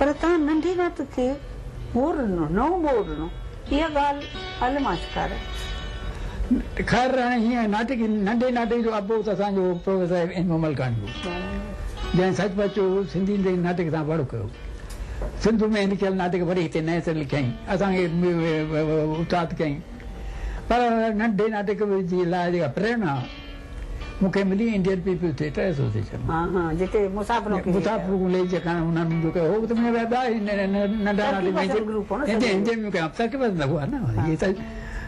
पर तव्हां नंढी रात खे बोर ॾिनो नओं बोर ॾिनो इहा ॻाल्हि हल मास्टर ख़ैर हाणे हीअं नाटक नंढे नाटक जो अबो त असांजो प्रोफेसर एम मलकानी हो जंहिं सचपचो सिंधी नाटक सां वड़ो कयो सिंध में लिखियल नाटक वरी हिते नए सिरे लिखियईं असांखे उस्ताद कयईं पर नंढे नाटक जी लाइ जेका प्रेरणा मूंखे मिली इंडियन पीपल्स थिएटर एसोसिएशन जेके मुसाफ़िरों लाइ जेका उन्हनि जो कयो हो त मुंहिंजा ॿिया नंढा नाटक हिंदी में कया तक़रीबन न हुआ न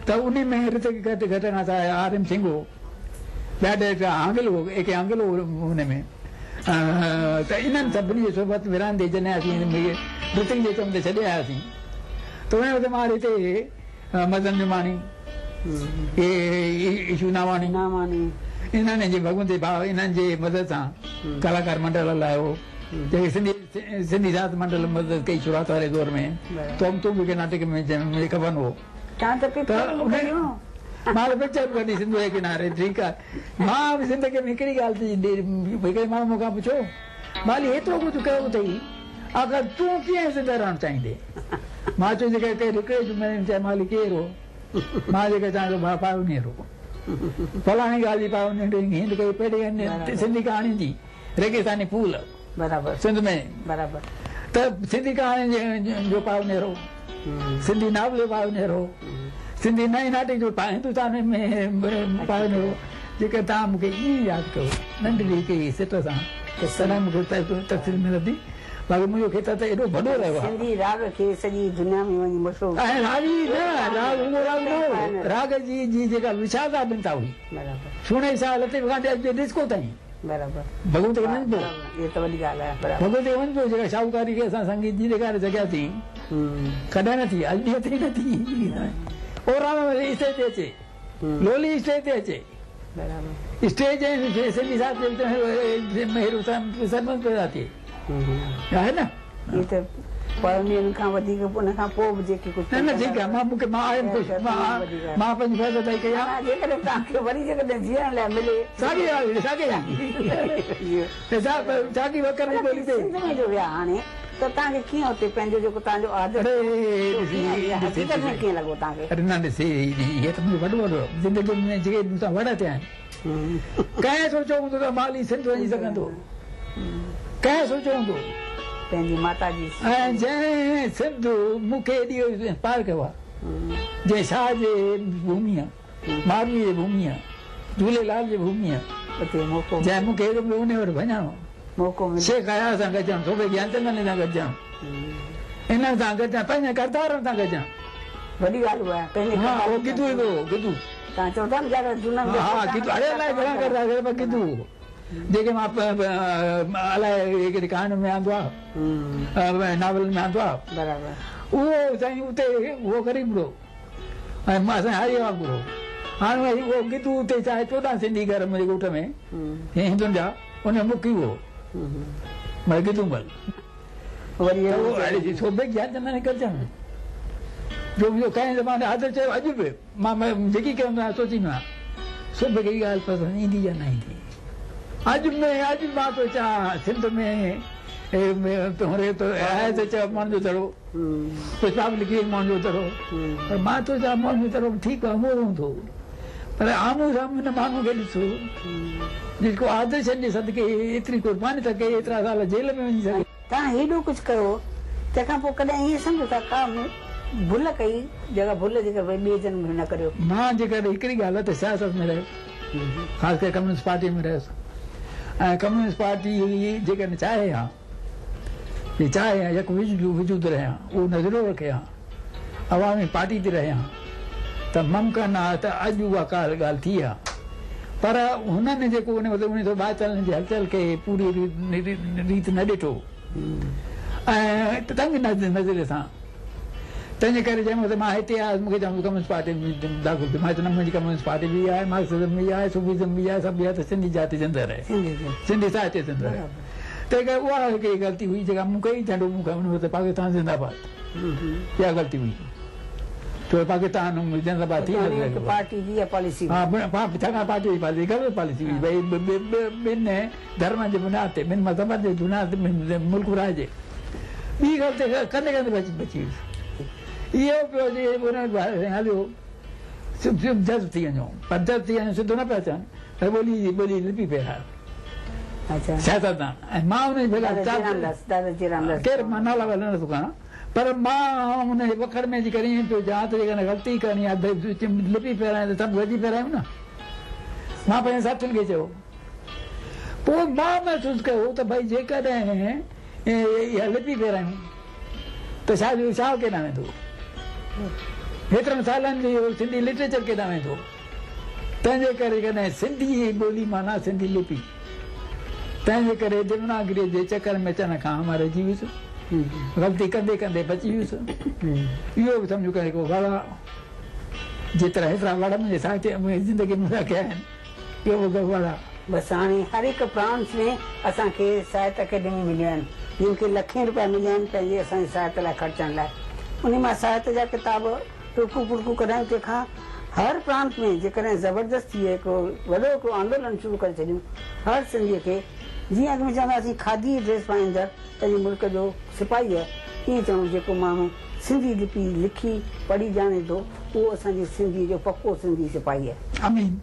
त उन में ऋतिक घटना सां आर एम सिंह हो ॿिया डायरेक्टर आंगिल हो एके आंगिल हो हुन में त इन्हनि सभिनी जे सोबत विरांदे जॾहिं असीं ऋतिक जे कम ते छॾे आयासीं त उन वक़्तु मां हिते मदन जुमानी ईशू नावानी इन्हनि जे भगवंती भाउ इन्हनि जे मदद सां कलाकार मंडल हलायो जेके सिंधी साहित्य मंडल मदद कई शुरूआत वारे दौर में तूं बि नाटक में खबन हो मां पिक्चर कढी सिंध जे किनारे ठीकु आहे मां बि ज़िंदगी में हिकिड़ी ॻाल्हि थी हिकिड़े माण्हू मूंखां पुछो माली एतिरो कुझु कयो अथई आख़िर तूं कीअं सिंध रहणु चाहींदे मां चयो जेके हिकिड़े जुमे चए माली केरु हो मां जेके चवां थो भाउ पावनीर हो फलाणी ॻाल्हि जी पावनीर हिंद कई पहिरीं सिंधी कहाणी जी रेगिस्तानी फूल बराबरि सिंध में बराबरि त सिंधी कहाणी जो पावनीर हो सिंधी नावल जो पावनीर हो सिंधी नए नाटक जो हिंदुस्तान में पावनीर हो जेके तव्हां मूंखे ईअं यादि कयो नंढड़ी हिकिड़ी सिट सां तॾहिं मूंखे तफ़सील मिलंदी बाक़ी मुंहिंजो खेत्र त एॾो वॾो रहियो आहे सिंधी राग खे सॼी दुनिया में वञी मशहूरु ऐं राग जी जेका विशालता ॾिनता हुई सुहिणे साल ते डिस्को ताईं भगवंत खे वञिबो भगवंत खे वञिबो जेका शाहूकारी खे असां संगीत जी ॾेखारे सघियासीं कॾहिं न थी अॼु ॾींहं ताईं न थी ओराम स्टेज ते अचे लोली स्टेज ते अचे स्टेज सिंधी सरपंच पैदा थिए आहे न ठीकु आहे मां पंहिंजी फैसला कया जीअण लाइ मिले साॻी वकर ॿोली ते हाणे त तव्हांखे कीअं हुते पंहिंजो जेको तव्हांजो आदत कीअं लॻो तव्हांखे अरे न ॾिसे इहे त मुंहिंजो वॾो ज़िंदगी में जेके मूंसां वॾा थिया आहिनि कंहिं सोचियो हूंदो त माली सिंध वञी सघंदो कंहिं सोचियो हूंदो पंहिंजी माता जी ऐं जंहिं सिंध मूंखे एॾी पार कयो आहे जंहिं शाह जे भूमि आहे मारवी जे भूमि आहे झूलेलाल जी भूमि आहे जंहिं मूंखे एॾो उन वटि वञणो मौक़ो शेख आया सां गॾिजणु सोबे ज्ञानचंदनी सां गॾिजणु इन्हनि सां गॾिजणु पंहिंजे करतारनि सां गॾिजणु वॾी ॻाल्हि आहे हा उहो गिदू ईंदो गिदू तव्हां चओ था न हा गिदू अड़े अलाए घणा करता गिदू जेके मां अलाए हिकिड़ी कहाणी में आंदो आहे नावल में आंदो आहे बराबरि उहो साईं उते उहो ग़रीब हो ऐं असां हारी वांगुरु हो हाणे वरी उहो गिदू उते चाहे 14 सिंधी घर मुंहिंजे ॻोठ में हिंदुनि जा उन मुकी हुओ भई गिदूमल वरी सोबे ज्ञानचंदनी गॾिजणु जो मुंहिंजो कंहिं ज़माने आदर चयो अॼु बि मां जेकी कंदो आहियां सोचींदो आहियां सोबे खे इहा ॻाल्हि पसंदि ईंदी या न ईंदी अॼु मां थो चवां सिंध में आहे त चयो मोहन जो दड़ो पुष्पा लिखी मोहन जो दड़ो पर मां थो चवां मोहन जो दड़ो ठीकु आहे उहो हूंदो पर आम्हूं साम्हूं हिन माण्हू खे ॾिसो जेको आदर्शन जे सदके एतिरी कुर्बानी था कई एतिरा साल जेल में वञी सघे तव्हां हेॾो कुझु कयो तंहिंखां पोइ कॾहिं ईअं सम्झो था का भुल कई जेका भुल जेका भई ॿिए जन्म में न करियो मां जेकर हिकिड़ी ॻाल्हि आहे त सियासत में रहियुसि ख़ासि करे कम्यूनिस्ट पार्टी में रहियुसि ऐं कम्यूनिस्ट पार्टी जेकॾहिं चाहे हा यक वजूद रहिया उहो नज़रियो रखे हा अवामी पार्टी ते रहिया त मुमकिन आहे त अॼु उहा का ॻाल्हि थी आहे पर हुननि जेको 1942 जी हलचल खे पूरी रीति न ॾिठो ऐं तंग नज़रिए सां तंहिंजे करे चयोमांसि मां हिते आयुसि मूंखे चवंदो कम्यूनिस्ट पार्टी में दाख़िल थियो मां चयो न मुंहिंजी कम्यूनिस्ट पार्टी बि आहे मार्क्सिज़म बि आहे सूफिज़म बि आहे सभु आहे त सिंधी जाति जिंदह रहे सिंधी साहित्य जिंदह रहे तंहिं करे उहा हिकिड़ी ग़लती हुई जेका मूंखे ई झंडो मूंखे वञिणो त पाकिस्तान जिंदाबाद इहा ग़लती हुई छो पाकिस्तान जिंदाबाद थी पार्टी जी पॉलिसी हा छाकाणि पार्टी जी पॉलिसी ग़लति पॉलिसी हुई भई ॿिनि धर्मनि जे बुनियाद ते ॿिनि मज़हबनि जे बुनियाद ते मुल्क घुराइजे त ॿी ॻाल्हि त कंदे कंदे बची इहो पियो जे हलियो जज़्ब थी वञो पर जज़्ब थी वञो सिधो न पिया अचनि त ॿोली लिपी पिया अच्छा सियासतदान ऐं मां हुनजी दादाजी रामदास केरु मां नाला वाला नथो खणा पर मां हुनजे वखर में जेकॾहिं ईअं पियो जा त जेकॾहिं ग़लती करणी आहे लिपी फेराए त सभु वॼी फेरायूं न मां पंहिंजे साथियुनि खे चयो पोइ मां महसूसु कयो त भई जेकॾहिं इहा लिपी फेरायूं त छा केॾां वेंदो हेतिरनि सालनि जो सिंधी लिटरेचर केॾां वेंदो तंहिंजे करे कॾहिं सिंधी ॿोली माना सिंधी लिपि तंहिंजे करे देवनागरी जे चकर में अचण खां मां रहिजी वियुसि ग़लती कंदे कंदे बची वियुसि इहो बि सम्झो करे को वड़ा जेतिरा हेतिरा वड़ मुंहिंजे साहित्य मुंहिंजी ज़िंदगी में कया आहिनि इहो बि वड़ा बसि हाणे हर हिकु प्रांत में असांखे साहित्य अकेडमी मिलियूं आहिनि जिन खे लखें रुपया मिलिया आहिनि पंहिंजे असांजे साहित्य लाइ ख़र्चण लाइ उन मां साहित्य जा किताब टुकू पुड़कू कढायूं तंहिंखां हर प्रांत में जेकॾहिं ज़बरदस्ती हिकिड़ो वॾो हिकिड़ो आंदोलन शुरू करे छॾियूं हर सिंधीअ खे जीअं अॻु में चवंदासीं खादी ड्रेस पाईंदड़ पंहिंजे मुल्क जो सिपाही आहे ईअं चऊं जेको माण्हू सिंधी लिपि लिखी पढ़ी ॼाणे थो उहो असांजी सिंधी जो पको सिंधी सिपाही आहे आमीन